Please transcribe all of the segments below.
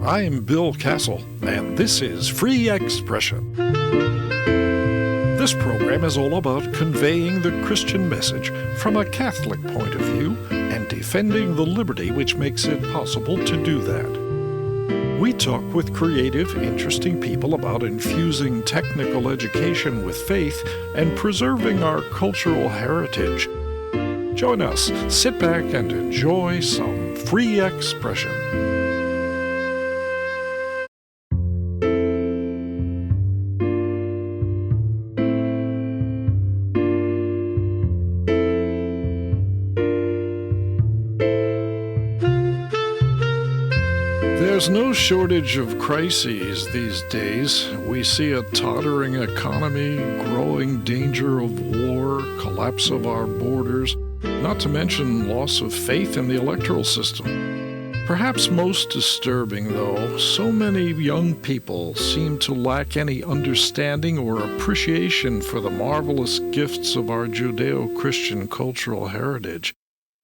I'm Bill Castle, and this is Free Expression. This program is all about conveying the Christian message from a Catholic point of view and defending the liberty which makes it possible to do that. We talk with creative, interesting people about infusing technical education with faith and preserving our cultural heritage. Join us, sit back and enjoy some free expression. There's no shortage of crises these days. We see a tottering economy, growing danger of war, collapse of our borders, not to mention loss of faith in the electoral system. Perhaps most disturbing, though, so many young people seem to lack any understanding or appreciation for the marvelous gifts of our Judeo-Christian cultural heritage.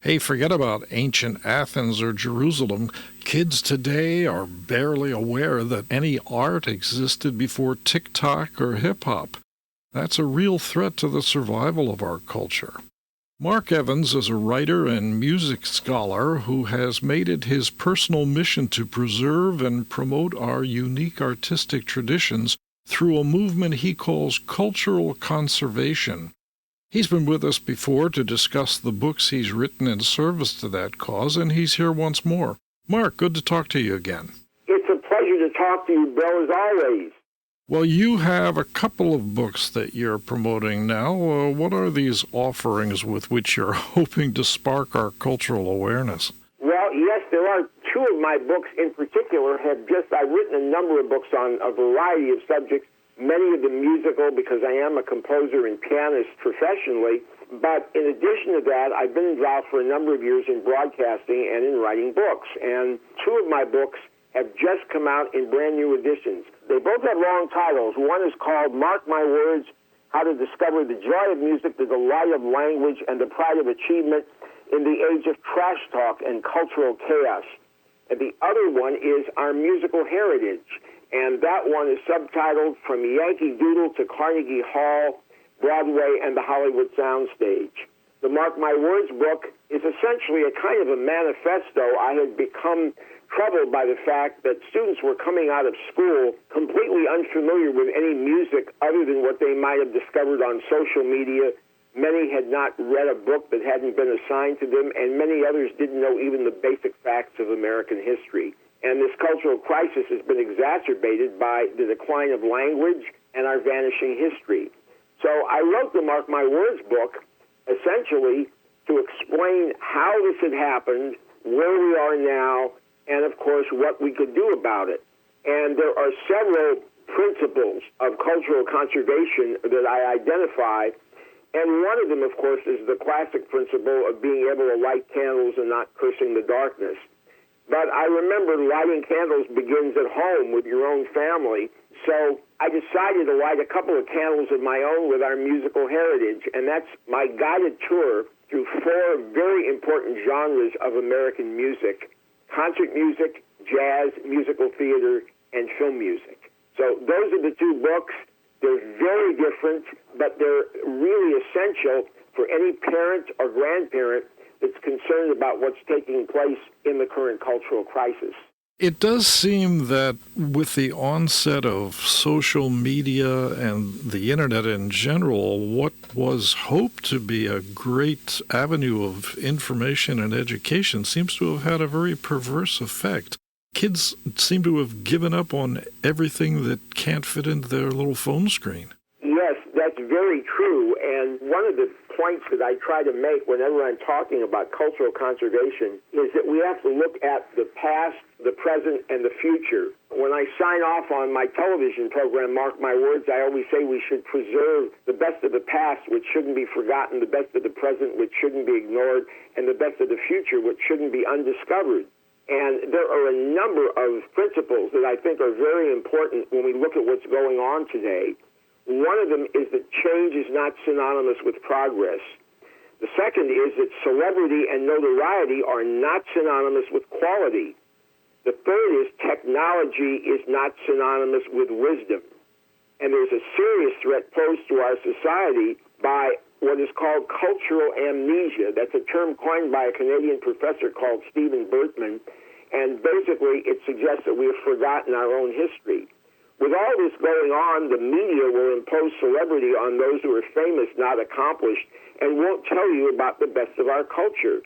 Hey, forget about ancient Athens or Jerusalem. Kids today are barely aware that any art existed before TikTok or hip-hop. That's a real threat to the survival of our culture. Mark Evans is a writer and music scholar who has made it his personal mission to preserve and promote our unique artistic traditions through a movement he calls cultural conservation. He's been with us before to discuss the books he's written in service to that cause, and he's here once more. Mark, good to talk to you again. It's a pleasure to talk to you, Bill, as always. Well, you have a couple of books that you're promoting now. What are these offerings with which you're hoping to spark our cultural awareness? Well, yes, there are two of my books in particular. I've written a number of books on a variety of subjects, many of them musical because I am a composer and pianist professionally. But in addition to that, I've been involved for a number of years in broadcasting and in writing books. And two of my books have just come out in brand new editions. They both have long titles. One is called Mark My Words, How to Discover the Joy of Music, the Delight of Language, and the Pride of Achievement in the Age of Trash Talk and Cultural Chaos. And the other one is Our Musical Heritage. And that one is subtitled From Yankee Doodle to Carnegie Hall, Broadway, and the Hollywood Soundstage. The Mark My Words book is essentially a kind of a manifesto. I had become troubled by the fact that students were coming out of school completely unfamiliar with any music other than what they might have discovered on social media. Many had not read a book that hadn't been assigned to them, and many others didn't know even the basic facts of American history. And this cultural crisis has been exacerbated by the decline of language and our vanishing history. So I wrote the Mark My Words book essentially to explain how this had happened, where we are now, and, of course, what we could do about it. And there are several principles of cultural conservation that I identify, and one of them, of course, is the classic principle of being able to light candles and not cursing the darkness. But I remember lighting candles begins at home with your own family, so I decided to light a couple of candles of my own with our musical heritage, and that's my guided tour through four very important genres of American music: concert music, jazz, musical theater, and film music. So those are the two books. They're very different, but they're really essential for any parent or grandparent that's concerned about what's taking place in the current cultural crisis. It does seem that with the onset of social media and the internet in general, what was hoped to be a great avenue of information and education seems to have had a very perverse effect. Kids seem to have given up on everything that can't fit into their little phone screen. Yes, that's very true. And one of the points that I try to make whenever I'm talking about cultural conservation is that we have to look at the past, the present, and the future. When I sign off on my television program, Mark My Words, I always say we should preserve the best of the past, which shouldn't be forgotten, the best of the present, which shouldn't be ignored, and the best of the future, which shouldn't be undiscovered. And there are a number of principles that I think are very important when we look at what's going on today. One of them is that change is not synonymous with progress. The second is that celebrity and notoriety are not synonymous with quality. The third is technology is not synonymous with wisdom. And there's a serious threat posed to our society by what is called cultural amnesia. That's a term coined by a Canadian professor called Stephen Bertman. And basically, it suggests that we have forgotten our own history. With all this going on, the media will impose celebrity on those who are famous, not accomplished, and won't tell you about the best of our culture.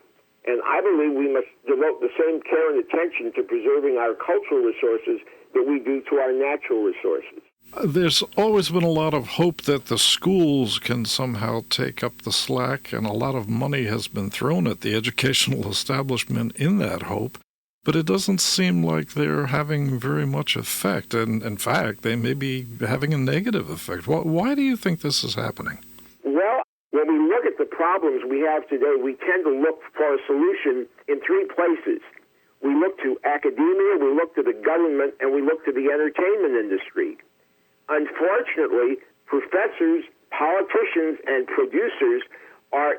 And I believe we must devote the same care and attention to preserving our cultural resources that we do to our natural resources. There's always been a lot of hope that the schools can somehow take up the slack, and a lot of money has been thrown at the educational establishment in that hope. But it doesn't seem like they're having very much effect. And in fact, they may be having a negative effect. Why do you think this is happening? Well, when we look at the problems we have today, we tend to look for a solution in three places. We look to academia, we look to the government, and we look to the entertainment industry. Unfortunately, professors, politicians, and producers are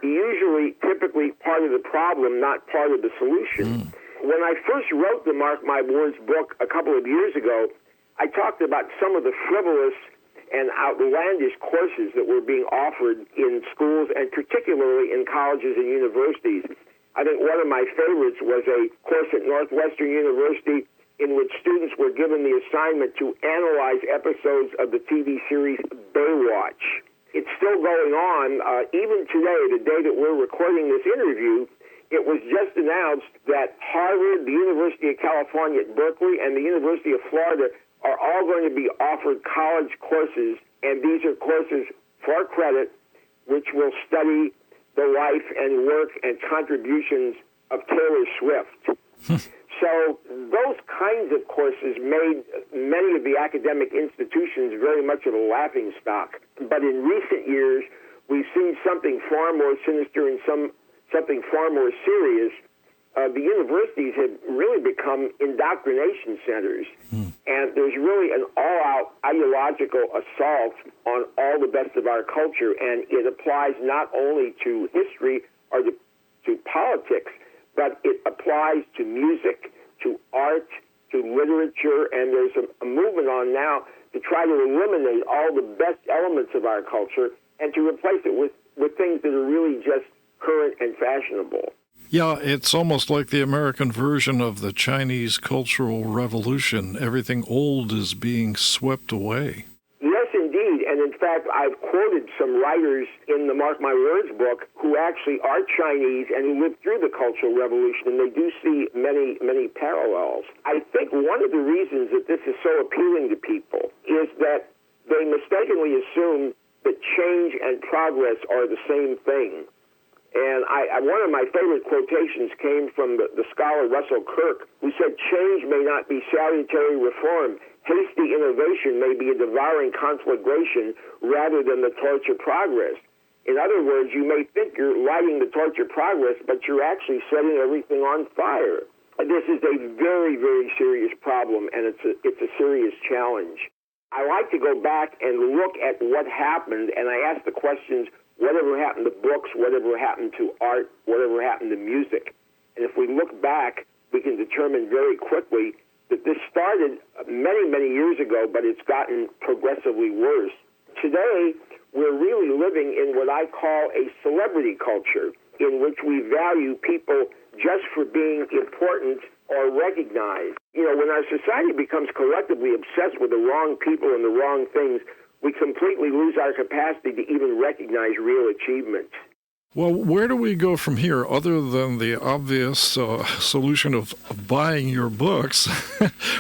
typically part of the problem, not part of the solution. When I first wrote the Mark My Words book a couple of years ago, I talked about some of the frivolous and outlandish courses that were being offered in schools and particularly in colleges and universities. I think one of my favorites was a course at Northwestern University in which students were given the assignment to analyze episodes of the TV series Baywatch. It's still going on. Even today, the day that we're recording this interview, it was just announced that Harvard, the University of California at Berkeley, and the University of Florida are all going to be offered college courses, and these are courses for credit, which will study the life and work and contributions of Taylor Swift. So those kinds of courses made many of the academic institutions very much of a laughingstock. But in recent years, we've seen something far more sinister and something far more serious. The universities have really become indoctrination centers, and there's really an all-out ideological assault on all the best of our culture, and it applies not only to history or to politics, but it applies to music, to art, to literature, and there's a movement on now to try to eliminate all the best elements of our culture and to replace it with things that are really just current and fashionable. Yeah, it's almost like the American version of the Chinese Cultural Revolution. Everything old is being swept away. Yes, indeed. And in fact, I've quoted some writers in the Mark My Words book who actually are Chinese and who lived through the Cultural Revolution, and they do see many, many parallels. I think one of the reasons that this is so appealing to people is that they mistakenly assume that change and progress are the same thing. And one of my favorite quotations came from the scholar Russell Kirk, who said, "Change may not be salutary reform. Hasty innovation may be a devouring conflagration rather than the torch of progress." In other words, you may think you're lighting the torch of progress, but you're actually setting everything on fire. This is a very, very serious problem, and it's a serious challenge. I like to go back and look at what happened, and I ask the questions, whatever happened to books, whatever happened to art, whatever happened to music. And if we look back, we can determine very quickly that this started many, many years ago, but it's gotten progressively worse. Today, we're really living in what I call a celebrity culture, in which we value people just for being important or recognized. You know, when our society becomes collectively obsessed with the wrong people and the wrong things, we completely lose our capacity to even recognize real achievements. Well, where do we go from here, other than the obvious solution of buying your books?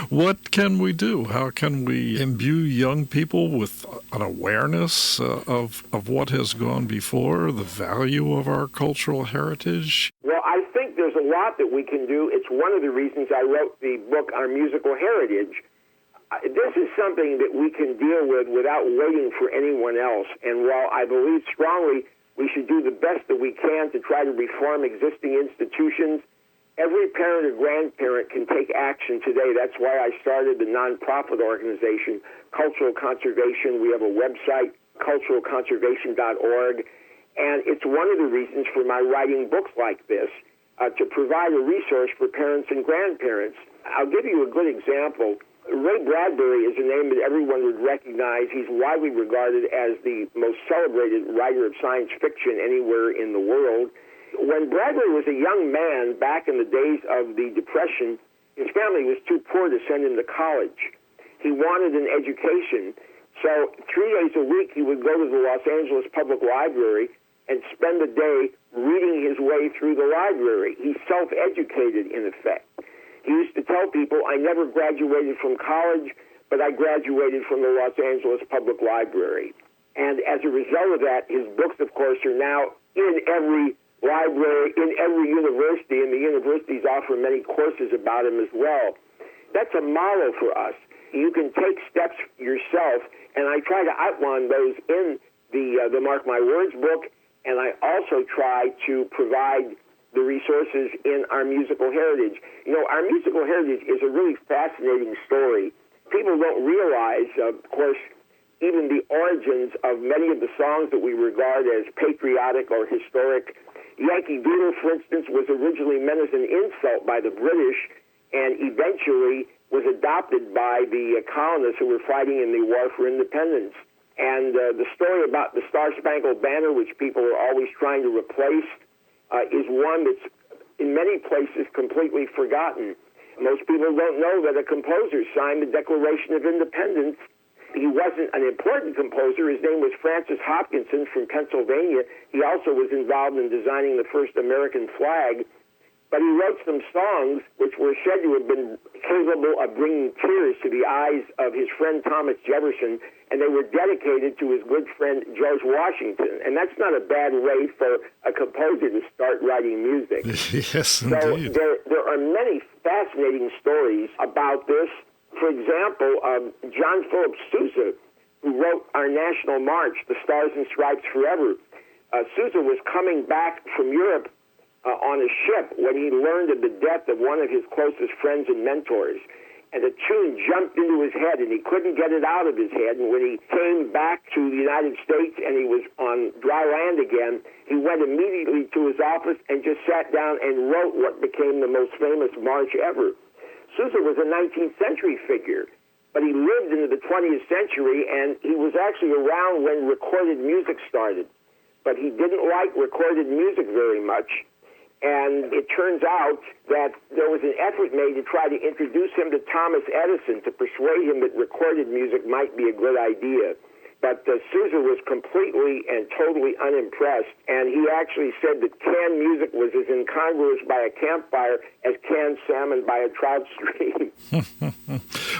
What can we do? How can we imbue young people with an awareness of what has gone before, the value of our cultural heritage? Well, I think there's a lot that we can do. It's one of the reasons I wrote the book, Our Musical Heritage. This is something that we can deal with without waiting for anyone else. And while I believe strongly we should do the best that we can to try to reform existing institutions, every parent or grandparent can take action today. That's why I started the nonprofit organization, Cultural Conservation. We have a website, culturalconservation.org. And it's one of the reasons for my writing books like this, to provide a resource for parents and grandparents. I'll give you a good example. Ray Bradbury is a name that everyone would recognize. He's widely regarded as the most celebrated writer of science fiction anywhere in the world. When Bradbury was a young man back in the days of the Depression, his family was too poor to send him to college. He wanted an education, so 3 days a week he would go to the Los Angeles Public Library and spend a day reading his way through the library. He self-educated, in effect. He used to tell people, I never graduated from college, but I graduated from the Los Angeles Public Library. And as a result of that, his books, of course, are now in every library, in every university, and the universities offer many courses about him as well. That's a model for us. You can take steps yourself, and I try to outline those in the Mark My Words book, and I also try to provide the resources in our musical heritage. You know, our musical heritage is a really fascinating story. People don't realize, of course, even the origins of many of the songs that we regard as patriotic or historic. Yankee Doodle, for instance, was originally meant as an insult by the British and eventually was adopted by the colonists who were fighting in the War for Independence. And the story about the Star-Spangled Banner, which people are always trying to replace, is one that's in many places completely forgotten. Most people don't know that a composer signed the Declaration of Independence. He wasn't an important composer. His name was Francis Hopkinson from Pennsylvania. He also was involved in designing the first American flag. But he wrote some songs which were said to have been capable of bringing tears to the eyes of his friend Thomas Jefferson, and they were dedicated to his good friend George Washington. And that's not a bad way for a composer to start writing music. Yes, So indeed. there are many fascinating stories about this. For example, John Philip Sousa, who wrote our national march, The Stars and Stripes Forever. Sousa was coming back from Europe on a ship when he learned of the death of one of his closest friends and mentors. And the tune jumped into his head, and he couldn't get it out of his head. And when he came back to the United States and he was on dry land again, he went immediately to his office and just sat down and wrote what became the most famous march ever. Sousa was a 19th century figure, but he lived into the 20th century, and he was actually around when recorded music started. But he didn't like recorded music very much. And it turns out that there was an effort made to try to introduce him to Thomas Edison to persuade him that recorded music might be a good idea. But Sousa was completely and totally unimpressed, and he actually said that canned music was as incongruous by a campfire as canned salmon by a trout stream.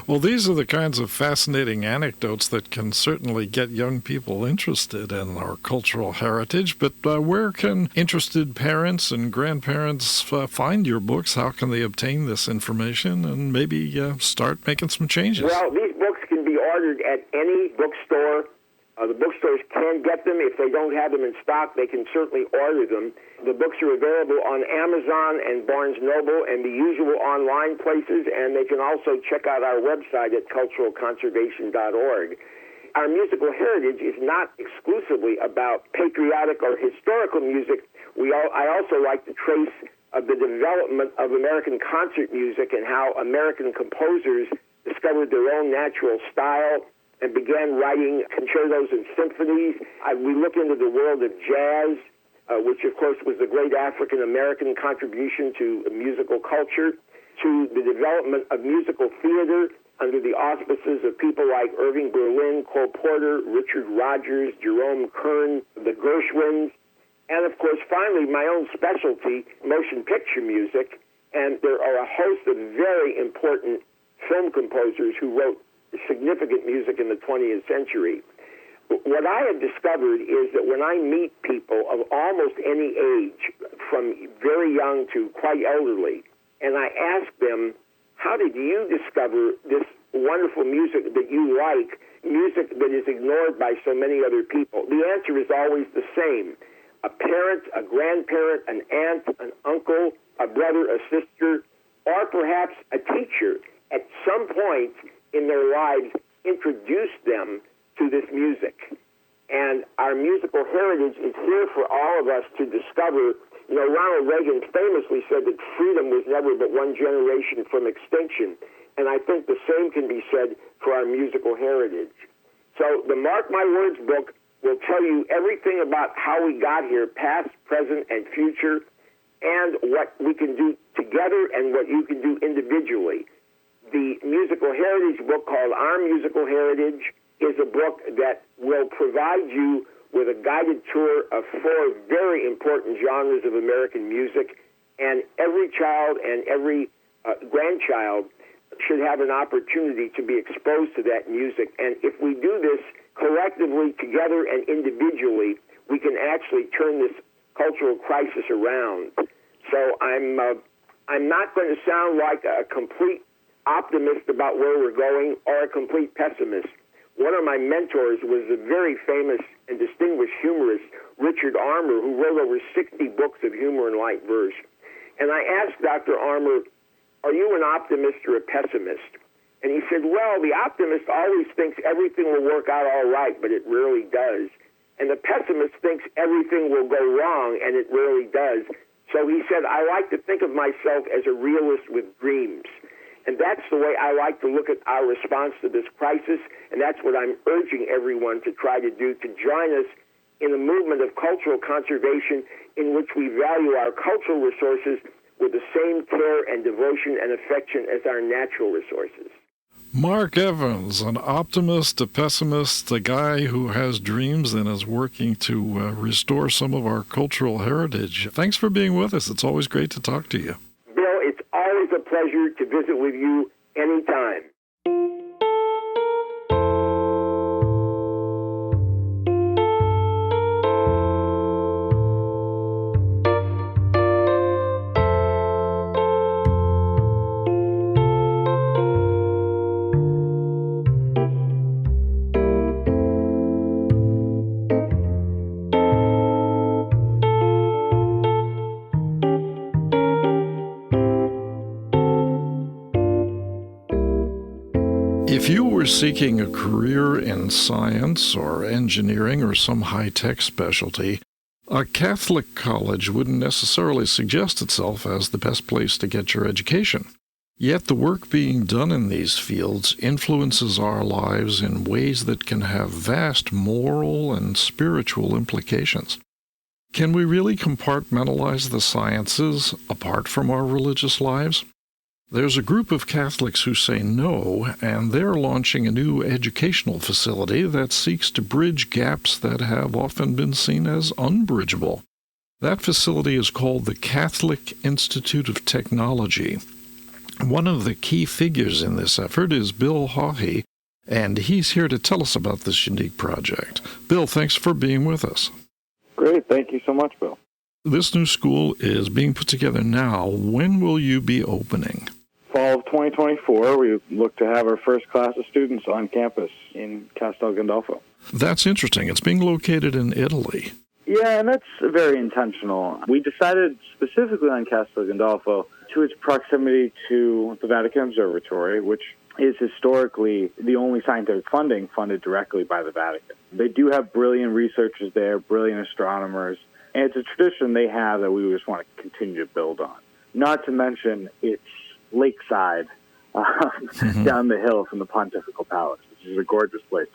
Well, these are the kinds of fascinating anecdotes that can certainly get young people interested in our cultural heritage. But where can interested parents and grandparents find your books? How can they obtain this information and maybe start making some changes? Well, these books can be ordered at any bookstore. The bookstores can get them. If they don't have them in stock, they can certainly order them. The books are available on Amazon and Barnes Noble and the usual online places, and they can also check out our website at culturalconservation.org. Our musical heritage is not exclusively about patriotic or historical music. I also like to trace the development of American concert music and how American composers discovered their own natural style and began writing concertos and symphonies. We look into the world of jazz, which, of course, was the great African-American contribution to musical culture, to the development of musical theater under the auspices of people like Irving Berlin, Cole Porter, Richard Rodgers, Jerome Kern, the Gershwins, and, of course, finally, my own specialty, motion picture music. And there are a host of very important film composers who wrote significant music in the 20th century. What I have discovered is that when I meet people of almost any age, from very young to quite elderly, and I ask them, how did you discover this wonderful music that you like, music that is ignored by so many other people? The answer is always the same. A parent, a grandparent, an aunt, an uncle, a brother, a sister, or perhaps a teacher at some point in their lives introduced them to this music. And our musical heritage is here for all of us to discover. Ronald Reagan famously said that freedom was never but one generation from extinction, and I think the same can be said for our musical heritage. So the Mark My Words book will tell you everything about how we got here, past, present, and future, and what we can do together and what you can do individually. The musical heritage book called Our Musical Heritage is a book that will provide you with a guided tour of 4 very important genres of American music, and every child and every grandchild should have an opportunity to be exposed to that music. And if we do this collectively, together, and individually, we can actually turn this cultural crisis around. So I'm not going to sound like a complete optimist about where we're going or a complete pessimist. One of my mentors was a very famous and distinguished humorist, Richard Armour, who wrote over 60 books of humor and light verse. And I asked Dr. Armour, are you an optimist or a pessimist? And he said, well, the optimist always thinks everything will work out all right, but it rarely does. And the pessimist thinks everything will go wrong, and it rarely does. So he said, I like to think of myself as a realist with dreams. And that's the way I like to look at our response to this crisis, and that's what I'm urging everyone to try to do, to join us in a movement of cultural conservation in which we value our cultural resources with the same care and devotion and affection as our natural resources. Mark Evans, an optimist, a pessimist, a guy who has dreams and is working to restore some of our cultural heritage. Thanks for being with us. It's always great to talk to you. Bill, it's always a pleasure to visit with you anytime. If you were seeking a career in science or engineering or some high-tech specialty, a Catholic college wouldn't necessarily suggest itself as the best place to get your education. Yet the work being done in these fields influences our lives in ways that can have vast moral and spiritual implications. Can we really compartmentalize the sciences apart from our religious lives? There's a group of Catholics who say no, and they're launching a new educational facility that seeks to bridge gaps that have often been seen as unbridgeable. That facility is called the Catholic Institute of Technology. One of the key figures in this effort is Bill Haughey, and he's here to tell us about this unique project. Bill, thanks for being with us. Great. Thank you so much, Bill. This new school is being put together now. When will you be opening? Fall of 2024, we look to have our first class of students on campus in Castel Gandolfo. That's interesting. It's being located in Italy. Yeah, and that's very intentional. We decided specifically on Castel Gandolfo to its proximity to the Vatican Observatory, which is historically the only scientific funding funded directly by the Vatican. They do have brilliant researchers there, brilliant astronomers, and it's a tradition they have that we just want to continue to build on. Not to mention, it's lakeside down the hill from the Pontifical Palace, which is a gorgeous place.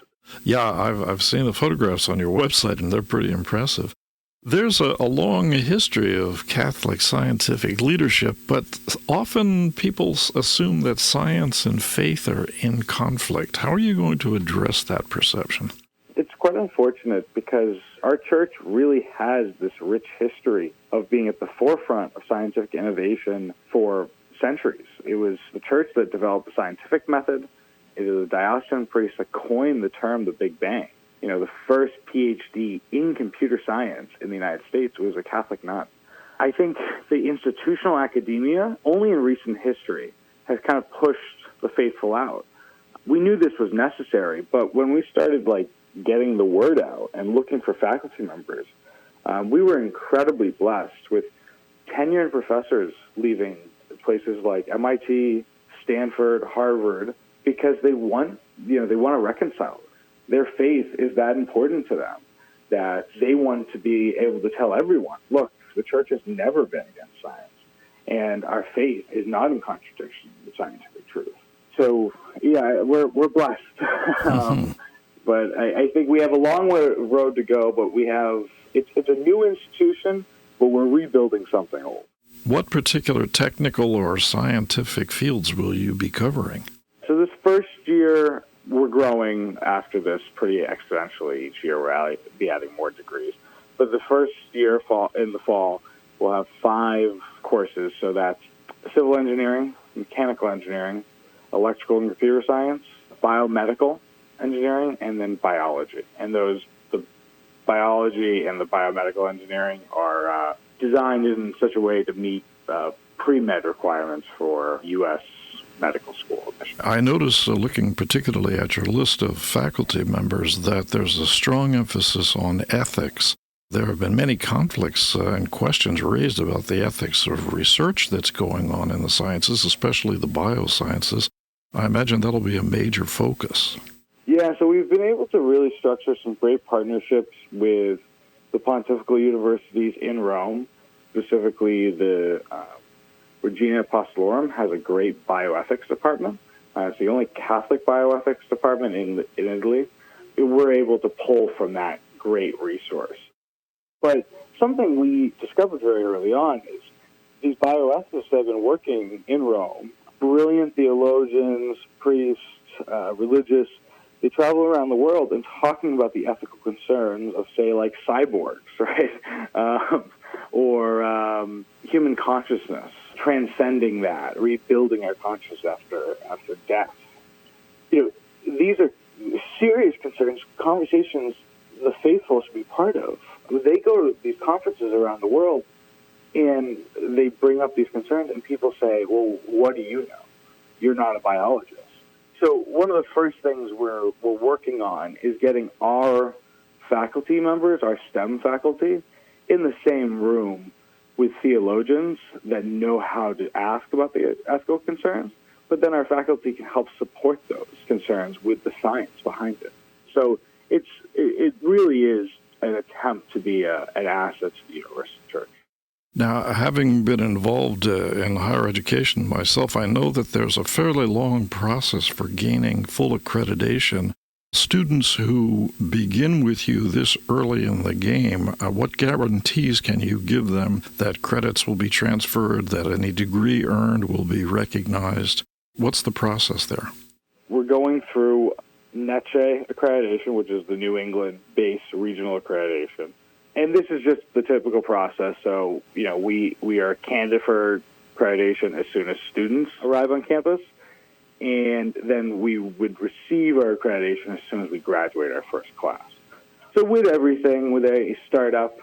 Yeah, I've seen the photographs on your website, and they're pretty impressive. There's a long history of Catholic scientific leadership, but often people assume that science and faith are in conflict. How are you going to address that perception? It's quite unfortunate because our church really has this rich history of being at the forefront of scientific innovation for centuries. It was the church that developed the scientific method. It is a diocesan priest that coined the term the Big Bang. You know, the first PhD in computer science in the United States was a Catholic nun. I think the institutional academia, only in recent history, has kind of pushed the faithful out. We knew this was necessary, but when we started, getting the word out and looking for faculty members, we were incredibly blessed with tenured professors leaving places like MIT, Stanford, Harvard, because they want to reconcile. Their faith is that important to them that they want to be able to tell everyone, look, The church has never been against science, and our faith is not in contradiction with scientific truth. So, yeah, we're blessed. But I think we have a long road to go, but it's a new institution, but we're rebuilding something old. What particular technical or scientific fields will you be covering? So this first year, we're growing after this pretty exponentially. Each year we'll be adding more degrees. But the first year in the fall, we'll have 5 courses. So that's civil engineering, mechanical engineering, electrical and computer science, biomedical engineering, and then biology. And the biology and the biomedical engineering are designed in such a way to meet pre-med requirements for U.S. medical school admission. I notice, looking particularly at your list of faculty members, that there's a strong emphasis on ethics. There have been many conflicts and questions raised about the ethics of research that's going on in the sciences, especially the biosciences. I imagine that'll be a major focus. Yeah, so we've been able to really structure some great partnerships with the pontifical universities in Rome, specifically the Regina Apostolorum has a great bioethics department. It's the only Catholic bioethics department in Italy. We're able to pull from that great resource. But something we discovered very early on is these bioethicists have been working in Rome, brilliant theologians, priests, religious. They travel around the world and talking about the ethical concerns of, say, like cyborgs, right? Or human consciousness, transcending that, rebuilding our consciousness after death. These are serious concerns, conversations the faithful should be part of. They go to these conferences around the world, and they bring up these concerns, and people say, well, what do you know? You're not a biologist. So one of the first things we're working on is getting our faculty members, our STEM faculty, in the same room with theologians that know how to ask about the ethical concerns, but then our faculty can help support those concerns with the science behind it. So it really is an attempt to be an asset to the University Church. Now, having been involved in higher education myself, I know that there's a fairly long process for gaining full accreditation. Students who begin with you this early in the game, what guarantees can you give them that credits will be transferred, that any degree earned will be recognized? What's the process there? We're going through NECHE accreditation, which is the New England-based regional accreditation. And this is just the typical process. So, we are candidate for accreditation as soon as students arrive on campus. And then we would receive our accreditation as soon as we graduate our first class. So with everything, with a startup,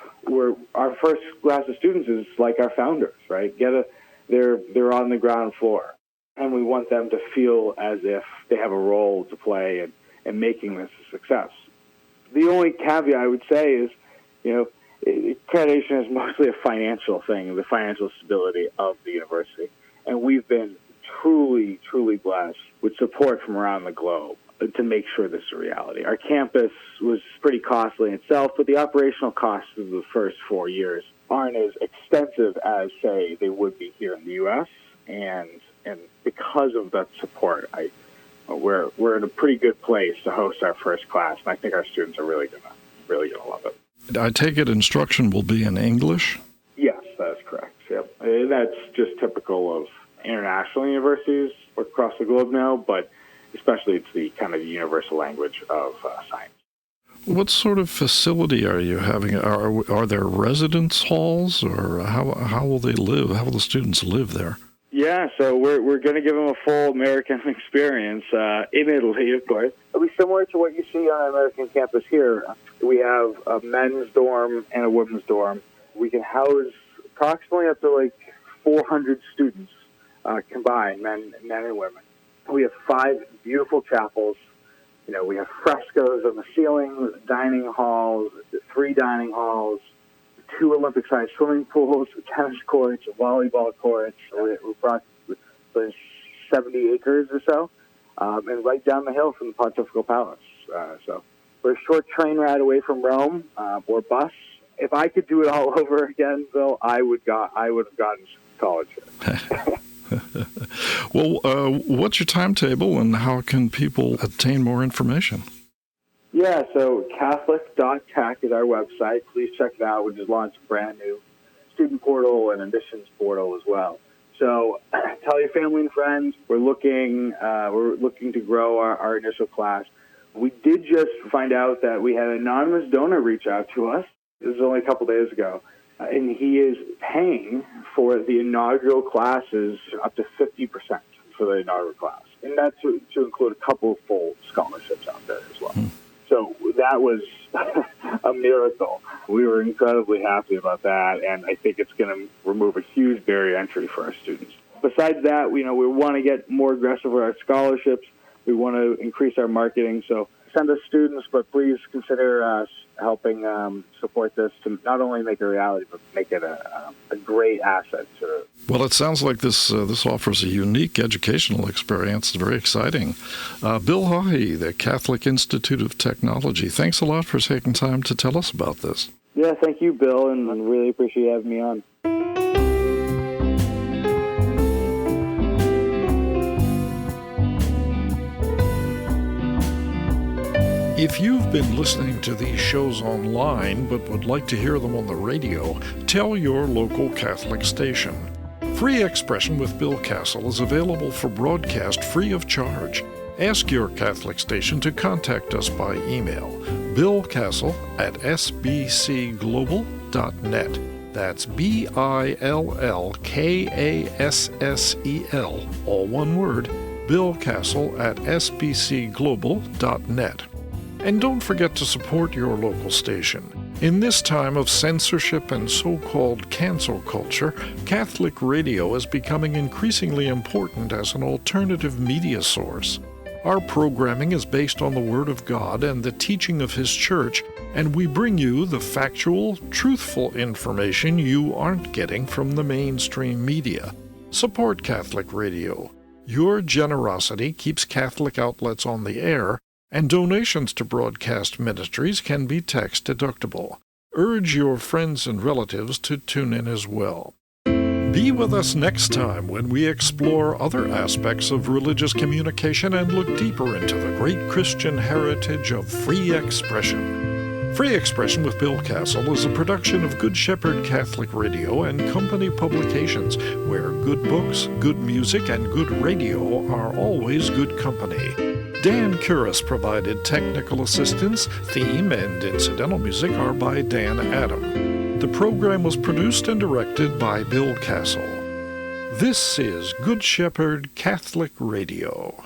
our first class of students is like our founders, right? They're on the ground floor. And we want them to feel as if they have a role to play in making this a success. The only caveat I would say is, accreditation is mostly a financial thing, the financial stability of the university. And we've been truly, truly blessed with support from around the globe to make sure this is a reality. Our campus was pretty costly in itself, but the operational costs of the first 4 years aren't as extensive as, say, they would be here in the U.S. And because of that support, we're in a pretty good place to host our first class, and I think our students are really gonna love it. I take it instruction will be in English? Yes, that is correct. Yep. And that's just typical of international universities across the globe now, but especially it's the kind of universal language of science. What sort of facility are you having? Are there residence halls, or how will they live? How will the students live there? Yeah, so we're going to give them a full American experience in Italy, of course. It'll be similar to what you see on an American campus here. We have a men's dorm and a women's dorm. We can house approximately up to 400 students combined, men and women. We have 5 beautiful chapels. We have frescoes on the ceilings, dining halls, 3 dining halls, 2 Olympic-sized swimming pools, tennis courts, volleyball courts. We're approximately 70 acres or so, and right down the hill from the Pontifical Palace. So we're a short train ride away from Rome, or bus, if I could do it all over again, Bill, I would have gotten scholarship. Well, what's your timetable and how can people obtain more information? Yeah, so Catholic.tech is our website. Please check it out. We just launched a brand new student portal and admissions portal as well. So tell your family and friends. We're looking to grow our initial class. We did just find out that we had an anonymous donor reach out to us. This was only a couple days ago. And he is paying for the inaugural classes up to 50% for the inaugural class. And that's to include a couple of full scholarships out there as well. So that was a miracle. We were incredibly happy about that, and I think it's going to remove a huge barrier to entry for our students. Besides that, we want to get more aggressive with our scholarships. We want to increase our marketing. So send us students, but please consider us helping support this to not only make it a reality, but make it a great asset to. Well, it sounds like this offers a unique educational experience. It's very exciting. Bill Haughey, the Catholic Institute of Technology, thanks a lot for taking time to tell us about this. Yeah, thank you, Bill, and I really appreciate you having me on. If you've been listening to these shows online but would like to hear them on the radio, tell your local Catholic station. Free Expression with Bill Castle is available for broadcast free of charge. Ask your Catholic station to contact us by email, billkassel@sbcglobal.net. That's BILLKASSEL, all one word, billkassel@sbcglobal.net. And don't forget to support your local station. In this time of censorship and so-called cancel culture, Catholic radio is becoming increasingly important as an alternative media source. Our programming is based on the Word of God and the teaching of His Church, and we bring you the factual, truthful information you aren't getting from the mainstream media. Support Catholic radio. Your generosity keeps Catholic outlets on the air, and donations to broadcast ministries can be tax deductible. Urge your friends and relatives to tune in as well. Be with us next time when we explore other aspects of religious communication and look deeper into the great Christian heritage of free expression. Free Expression with Bill Castle is a production of Good Shepherd Catholic Radio and Company Publications, where good books, good music, and good radio are always good company. Dan Curis provided technical assistance. Theme and incidental music are by Dan Adam. The program was produced and directed by Bill Castle. This is Good Shepherd Catholic Radio.